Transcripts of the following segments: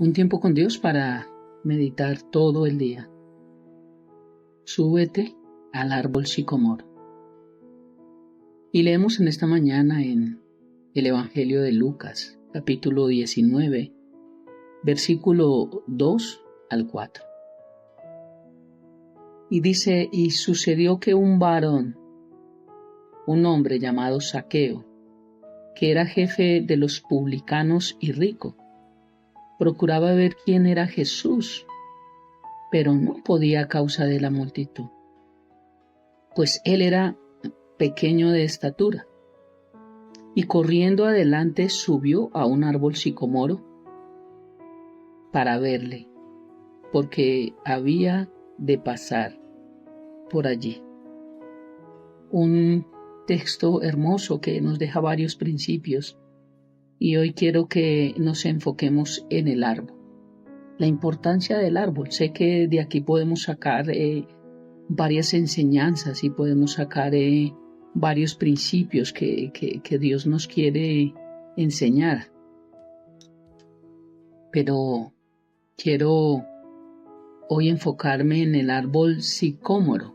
Un tiempo con Dios para meditar todo el día. Súbete al árbol sicomoro. Y leemos en esta mañana en el Evangelio de Lucas, capítulo 19, versículo 2 al 4. Y dice, y sucedió que un varón, un hombre llamado Zaqueo, que era jefe de los publicanos y rico, procuraba ver quién era Jesús, pero no podía a causa de la multitud, pues él era pequeño de estatura. Y corriendo adelante subió a un árbol sicomoro para verle, porque había de pasar por allí. Un texto hermoso que nos deja varios principios, y hoy quiero que nos enfoquemos en el árbol. La importancia del árbol. Sé que de aquí podemos sacar varias enseñanzas y podemos sacar varios principios que Dios nos quiere enseñar. Pero quiero hoy enfocarme en el árbol sicómoro.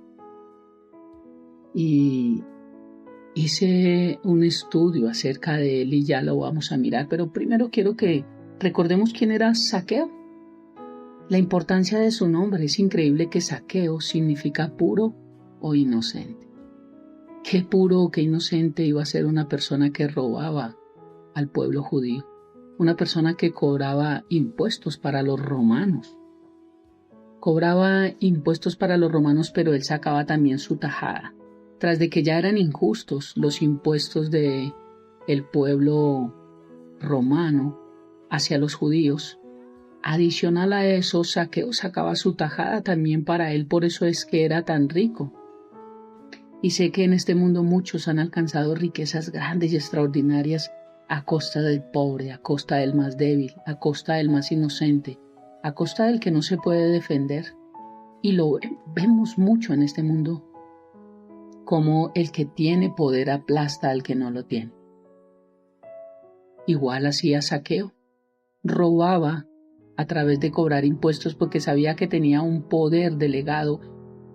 Y hice un estudio acerca de él y ya lo vamos a mirar, pero primero quiero que recordemos quién era Zaqueo. La importancia de su nombre. Es increíble que Zaqueo significa puro o inocente. Qué puro o qué inocente iba a ser una persona que robaba al pueblo judío, una persona que cobraba impuestos para los romanos. Cobraba impuestos para los romanos, pero él sacaba también su tajada. Tras de que ya eran injustos los impuestos del pueblo romano hacia los judíos, adicional a eso, Zaqueo sacaba su tajada también para él, por eso es que era tan rico. Y sé que en este mundo muchos han alcanzado riquezas grandes y extraordinarias a costa del pobre, a costa del más débil, a costa del más inocente, a costa del que no se puede defender. Y lo vemos mucho en este mundo, como el que tiene poder aplasta al que no lo tiene. Igual hacía Zaqueo, robaba a través de cobrar impuestos porque sabía que tenía un poder delegado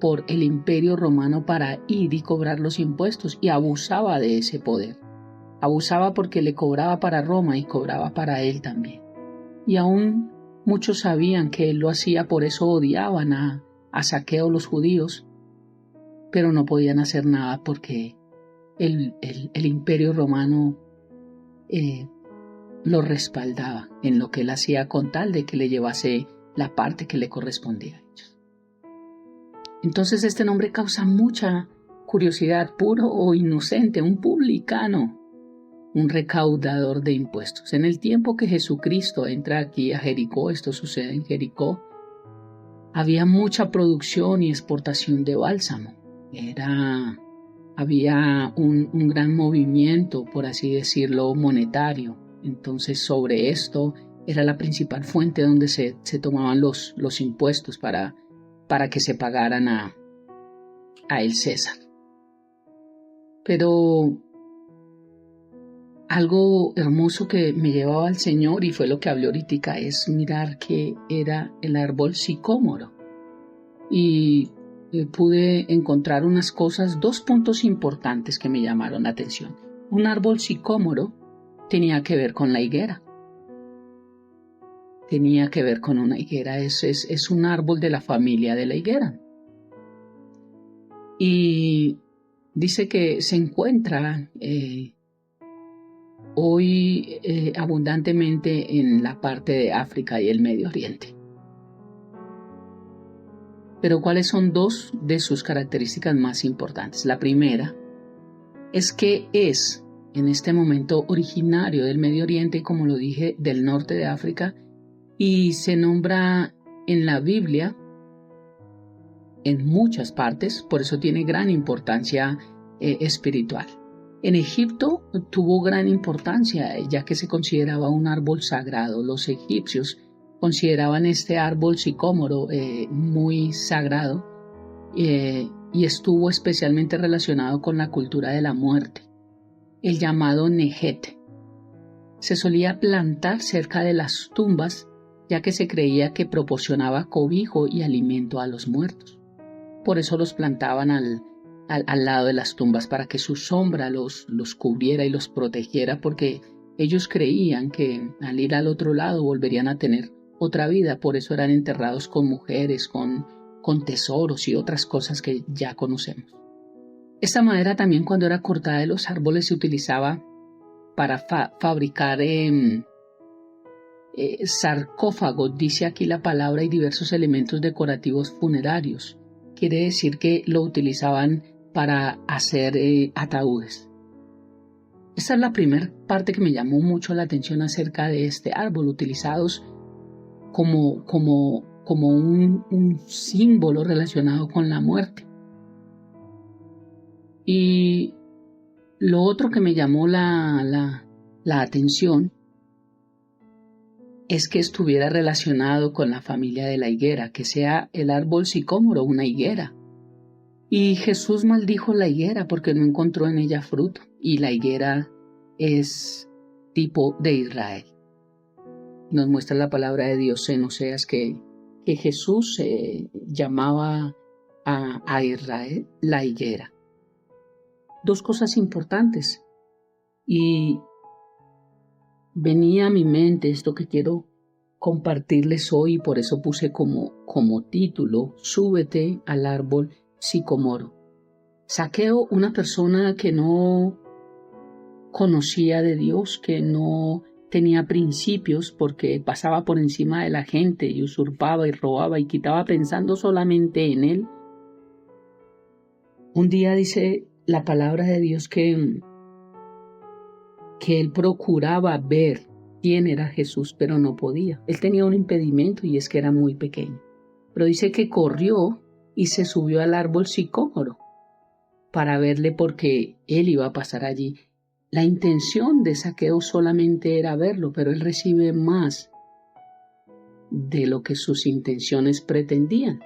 por el imperio romano para ir y cobrar los impuestos, y abusaba de ese poder. Abusaba porque le cobraba para Roma y cobraba para él también. Y aún muchos sabían que él lo hacía, por eso odiaban a Zaqueo los judíos, pero no podían hacer nada porque el imperio romano lo respaldaba en lo que él hacía con tal de que le llevase la parte que le correspondía a ellos. Entonces este nombre causa mucha curiosidad. Puro o inocente, un publicano, un recaudador de impuestos. En el tiempo que Jesucristo entra aquí a Jericó, esto sucede en Jericó, había mucha producción y exportación de bálsamo. Había un gran movimiento, por así decirlo, monetario. Entonces sobre esto era la principal fuente donde se tomaban los impuestos para que se pagaran a el César. Pero algo hermoso que me llevaba al Señor, y fue lo que hablé ahorita, es mirar que era el árbol sicómoro. Y pude encontrar unas cosas, 2 puntos importantes que me llamaron la atención. Un árbol sicómoro tenía que ver con la higuera. Tenía que ver con una higuera. Es un árbol de la familia de la higuera. Y dice que se encuentra hoy abundantemente en la parte de África y el Medio Oriente. Pero ¿cuáles son 2 de sus características más importantes? La primera es que es en este momento originario del Medio Oriente, como lo dije, del norte de África, y se nombra en la Biblia en muchas partes, por eso tiene gran importancia espiritual. En Egipto tuvo gran importancia, ya que se consideraba un árbol sagrado. Los egipcios consideraban este árbol sicómoro muy sagrado y estuvo especialmente relacionado con la cultura de la muerte, el llamado Nejet. Se solía plantar cerca de las tumbas ya que se creía que proporcionaba cobijo y alimento a los muertos. Por eso los plantaban al lado de las tumbas, para que su sombra los cubriera y los protegiera, porque ellos creían que al ir al otro lado volverían a tener otra vida. Por eso eran enterrados con mujeres, con tesoros y otras cosas que ya conocemos. Esta madera también, cuando era cortada de los árboles, se utilizaba para fabricar sarcófagos, dice aquí la palabra, y diversos elementos decorativos funerarios. Quiere decir que lo utilizaban para hacer ataúdes. Esta es la primera parte que me llamó mucho la atención acerca de este árbol, utilizados como un símbolo relacionado con la muerte. Y lo otro que me llamó la atención es que estuviera relacionado con la familia de la higuera, que sea el árbol sicómoro una higuera. Y Jesús maldijo la higuera porque no encontró en ella fruto, y la higuera es tipo de Israel. Nos muestra la palabra de Dios en Oseas que Jesús llamaba a Israel la higuera. Dos cosas importantes, y venía a mi mente esto que quiero compartirles hoy, y por eso puse como título: Súbete al árbol sicomoro. Zaqueo, una persona que no conocía de Dios, que no tenía principios, porque pasaba por encima de la gente y usurpaba y robaba y quitaba pensando solamente en él. Un día dice la palabra de Dios que él procuraba ver quién era Jesús, pero no podía. Él tenía un impedimento, y es que era muy pequeño. Pero dice que corrió y se subió al árbol sicómoro para verle, porque él iba a pasar allí. La intención de Zaqueo solamente era verlo, pero él recibe más de lo que sus intenciones pretendían.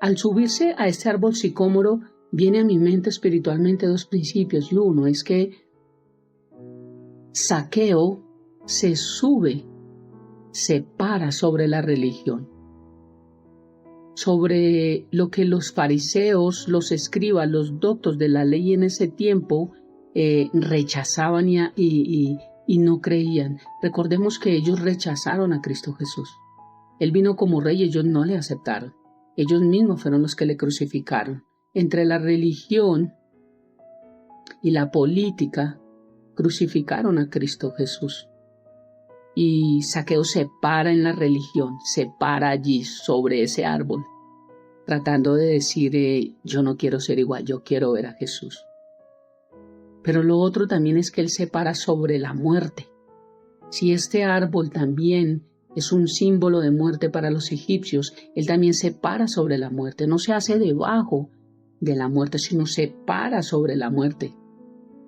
Al subirse a este árbol sicómoro, viene a mi mente espiritualmente dos principios, y uno es que Zaqueo se sube, se para sobre la religión, sobre lo que los fariseos, los escribas, los doctos de la ley en ese tiempo rechazaban y no creían. Recordemos que ellos rechazaron a Cristo Jesús. Él vino como rey y ellos no le aceptaron. Ellos mismos fueron los que le crucificaron. Entre la religión y la política, crucificaron a Cristo Jesús. Y Zaqueo se para en la religión, se para allí sobre ese árbol, tratando de decir, yo no quiero ser igual, yo quiero ver a Jesús. Pero lo otro también es que él se para sobre la muerte. Si este árbol también es un símbolo de muerte para los egipcios, él también se para sobre la muerte. No se hace debajo de la muerte, sino se para sobre la muerte.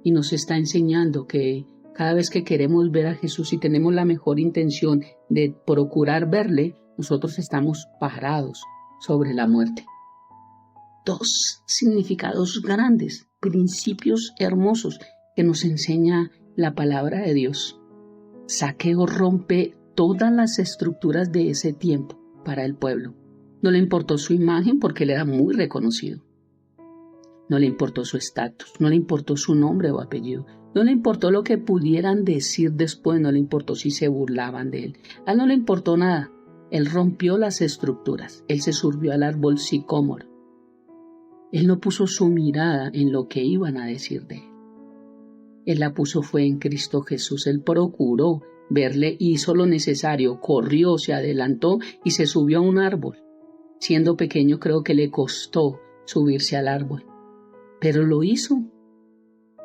Y nos está enseñando que cada vez que queremos ver a Jesús y tenemos la mejor intención de procurar verle, nosotros estamos parados sobre la muerte. Dos significados grandes, principios hermosos que nos enseña la palabra de Dios. Zaqueo rompe todas las estructuras de ese tiempo para el pueblo. No le importó su imagen, porque él era muy reconocido. No le importó su estatus, no le importó su nombre o apellido, no le importó lo que pudieran decir después, no le importó si se burlaban de él. A él no le importó nada. Él rompió las estructuras, él se subió al árbol sicómoro. Él no puso su mirada en lo que iban a decir de él. Él la puso fue en Cristo Jesús. Él procuró verle, hizo lo necesario, corrió, se adelantó y se subió a un árbol. Siendo pequeño, creo que le costó subirse al árbol, pero lo hizo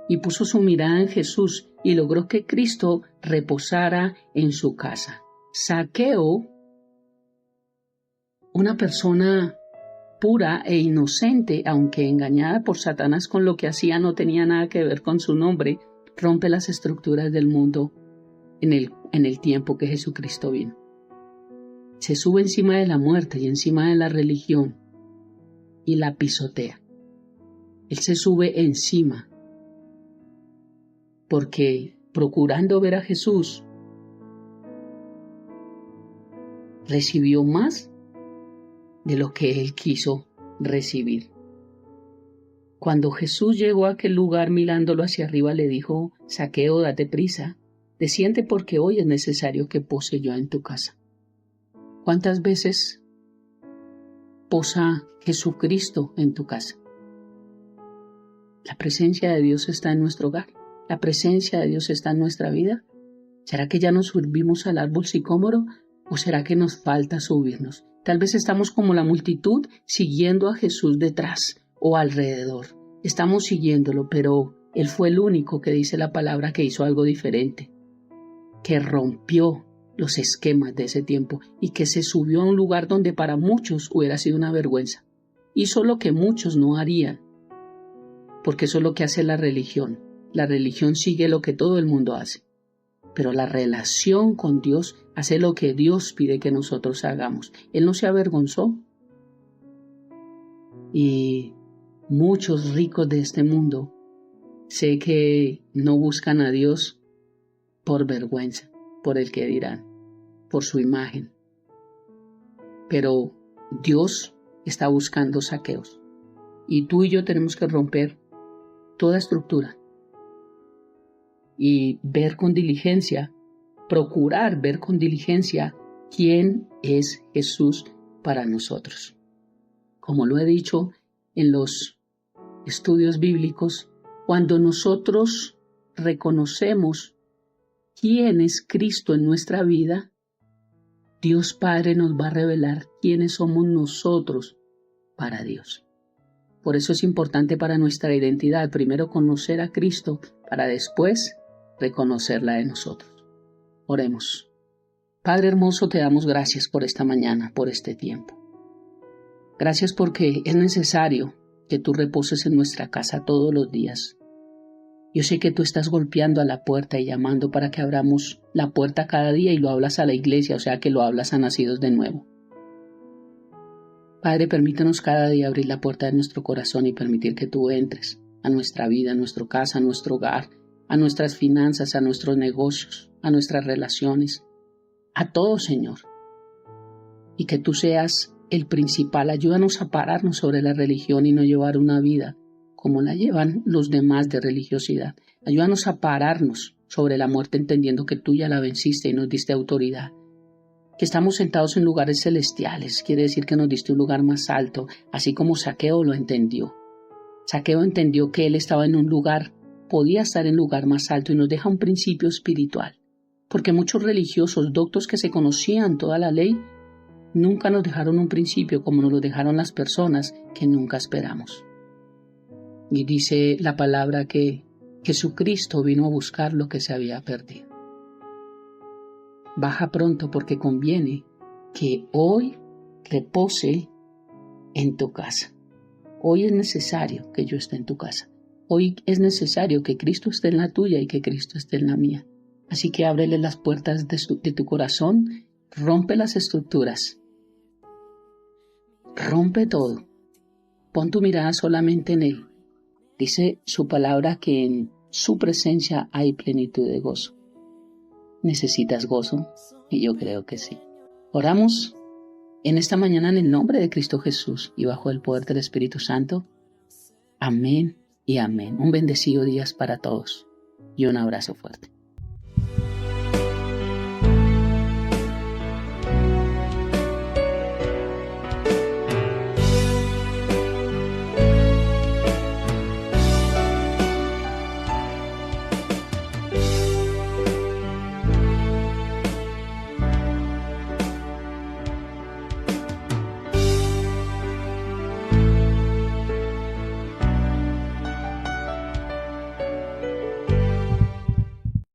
y puso su mirada en Jesús y logró que Cristo reposara en su casa. Zaqueo, una persona pura e inocente, aunque engañada por Satanás con lo que hacía, no tenía nada que ver con su nombre, rompe las estructuras del mundo en el tiempo que Jesucristo vino. Se sube encima de la muerte y encima de la religión y la pisotea. Él se sube encima porque, procurando ver a Jesús, recibió más de lo que él quiso recibir. Cuando Jesús llegó a aquel lugar mirándolo hacia arriba, le dijo: Zaqueo, date prisa, desciende porque hoy es necesario que pose yo en tu casa. ¿Cuántas veces posa Jesucristo en tu casa? La presencia de Dios está en nuestro hogar. La presencia de Dios está en nuestra vida. ¿Será que ya nos subimos al árbol sicómoro o será que nos falta subirnos? Tal vez estamos como la multitud siguiendo a Jesús detrás o alrededor. Estamos siguiéndolo, pero Él fue el único que dice la palabra que hizo algo diferente, que rompió los esquemas de ese tiempo y que se subió a un lugar donde para muchos hubiera sido una vergüenza. Hizo lo que muchos no harían, porque eso es lo que hace la religión. La religión sigue lo que todo el mundo hace, pero la relación con Dios hace lo que Dios pide que nosotros hagamos. Él no se avergonzó. Y muchos ricos de este mundo sé que no buscan a Dios por vergüenza, por el que dirán, por su imagen. Pero Dios está buscando saqueos. Y tú y yo tenemos que romper toda estructura y ver con diligencia, procurar ver con diligencia quién es Jesús para nosotros. Como lo he dicho en los estudios bíblicos, cuando nosotros reconocemos quién es Cristo en nuestra vida, Dios Padre nos va a revelar quiénes somos nosotros para Dios. Por eso es importante para nuestra identidad primero conocer a Cristo para después reconocerla de nosotros. Oremos. Padre hermoso, te damos gracias por esta mañana, por este tiempo. Gracias porque es necesario que tú reposes en nuestra casa todos los días. Yo sé que tú estás golpeando a la puerta y llamando para que abramos la puerta cada día y lo hablas a la iglesia, o sea que lo hablas a nacidos de nuevo. Padre, permítanos cada día abrir la puerta de nuestro corazón y permitir que tú entres a nuestra vida, a nuestra casa, a nuestro hogar, a nuestras finanzas, a nuestros negocios, a nuestras relaciones, a todo, Señor. Y que tú seas el principal. Ayúdanos a pararnos sobre la religión y no llevar una vida como la llevan los demás de religiosidad. Ayúdanos a pararnos sobre la muerte entendiendo que tú ya la venciste y nos diste autoridad. Que estamos sentados en lugares celestiales, quiere decir que nos diste un lugar más alto, así como Zaqueo lo entendió. Zaqueo entendió que él estaba en un lugar, podía estar en un lugar más alto y nos deja un principio espiritual. Porque muchos religiosos, doctos que se conocían toda la ley, nunca nos dejaron un principio como nos lo dejaron las personas que nunca esperamos. Y dice la palabra que Jesucristo vino a buscar lo que se había perdido. Baja pronto porque conviene que hoy repose en tu casa. Hoy es necesario que yo esté en tu casa. Hoy es necesario que Cristo esté en la tuya y que Cristo esté en la mía. Así que ábrele las puertas de tu corazón, rompe las estructuras, rompe todo. Pon tu mirada solamente en Él. Dice su palabra que en su presencia hay plenitud de gozo. ¿Necesitas gozo? Y yo creo que sí. Oramos en esta mañana en el nombre de Cristo Jesús y bajo el poder del Espíritu Santo. Amén y amén. Un bendecido día para todos y un abrazo fuerte.